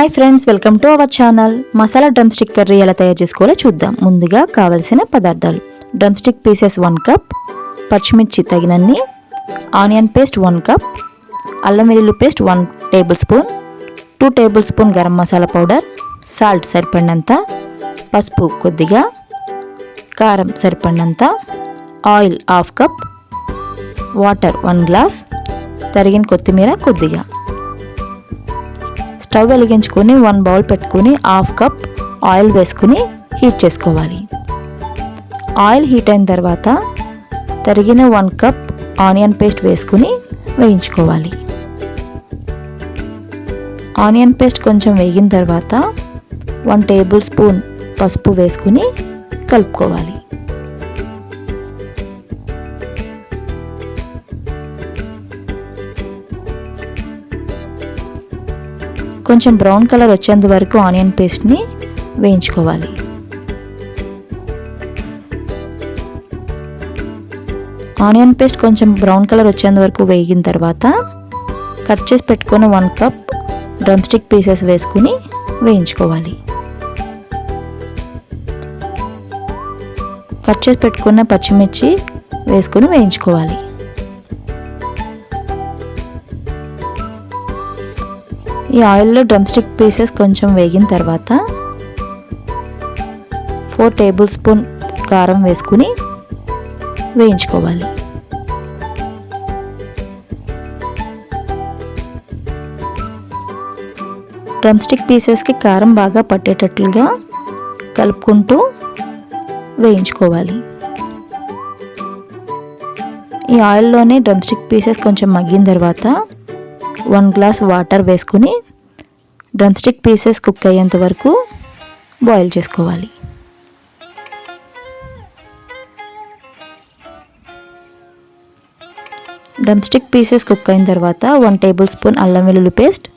Hi friends, welcome to our channel. Masala drum stick curry ఎలా తయారు చేసుకోవాలో చూద్దాం. ముందుగా కావలసిన పదార్థాలు: డ్రమ్ స్టిక్ పీసెస్ 1 కప్, పచ్చిమిర్చి తగినన్ని, ఆనియన్ పేస్ట్ 1 కప్, అల్లం వెల్లుల్లి paste 1 tablespoon, 2 tablespoon garam masala powder, salt సరిపడినంత, పసుపు కొద్దిగా, కారం సరిపడినంత, ఆయిల్ 1/2 కప్, వాటర్ 1 గ్లాస్, తరిగిన కొత్తిమీర కొద్దిగా. స్టవ్ వెలిగించుకొని 1 బౌల్ పెట్టుకుని 1/2 కప్ ఆయిల్ వేసుకుని హీట్ చేసుకోవాలి. ఆయిల్ హీట్ అయిన తర్వాత తరిగిన 1 కప్ ఆనియన్ పేస్ట్ వేసుకుని వేయించుకోవాలి. ఆనియన్ పేస్ట్ కొంచెం వేగిన తర్వాత 1 టేబుల్ స్పూన్ పసుపు వేసుకుని కలుపుకోవాలి. కొంచెం బ్రౌన్ కలర్ వచ్చేంత వరకు ఆనియన్ పేస్ట్ని వేయించుకోవాలి. ఆనియన్ పేస్ట్ కొంచెం బ్రౌన్ కలర్ వచ్చేంత వరకు వేగిన తర్వాత కట్ చేసి పెట్టుకున్న 1 కప్ డ్రమ్ స్టిక్ పీసెస్ వేసుకుని వేయించుకోవాలి. కట్ చేసి పెట్టుకున్న పచ్చిమిర్చి వేసుకుని వేయించుకోవాలి. ఈ ఆయిల్లో డ్రమ్ స్టిక్ పీసెస్ కొంచెం వేగిన తర్వాత 4 టేబుల్ స్పూన్ కారం వేసుకుని వేయించుకోవాలి. డ్రమ్ స్టిక్ పీసెస్కి కారం బాగా పట్టేటట్లుగా కలుపుకుంటూ వేయించుకోవాలి. ఈ ఆయిల్లోనే డ్రమ్ స్టిక్ పీసెస్ కొంచెం మగ్గిన తర్వాత 1 గ్లాస్ వాటర్ వేసుకుని డ్రమ్ స్టిక్ పీసెస్ కుక్ అయ్యేంత వరకు బాయిల్ చేసుకోవాలి. డ్రమ్ స్టిక్ పీసెస్ కుక్ అయిన తర్వాత 1 టేబుల్ స్పూన్ అల్లం వెల్లుల్లి paste,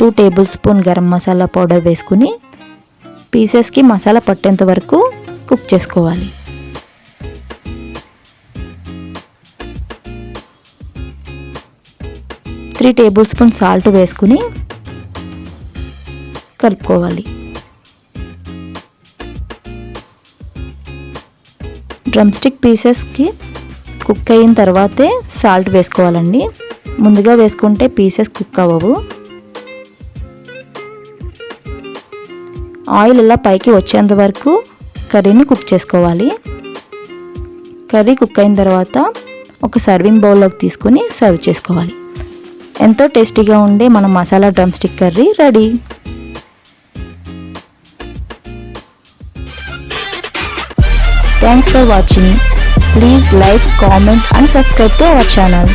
2 tablespoon garam masala powder వేసుకుని పీసెస్కి మసాలా పట్టేంత వరకు కుక్ చేసుకోవాలి. త్రీ టేబుల్ స్పూన్ సాల్ట్ వేసుకుని కలుపుకోవాలి. డ్రమ్ స్టిక్ పీసెస్కి కుక్ అయిన తర్వాతే సాల్ట్ వేసుకోవాలండి. ముందుగా వేసుకుంటే పీసెస్ కుక్ అవ్వవు. ఆయిల్ ఇలా పైకి వచ్చేంత వరకు కర్రీని కుక్ చేసుకోవాలి. కర్రీ కుక్ అయిన తర్వాత ఒక సర్వింగ్ బౌల్లోకి తీసుకుని సర్వ్ చేసుకోవాలి. ఎంతో టేస్టీగా ఉండే మన masala drum stick curry ready. Thanks for watching. Please like, comment and subscribe to our channel.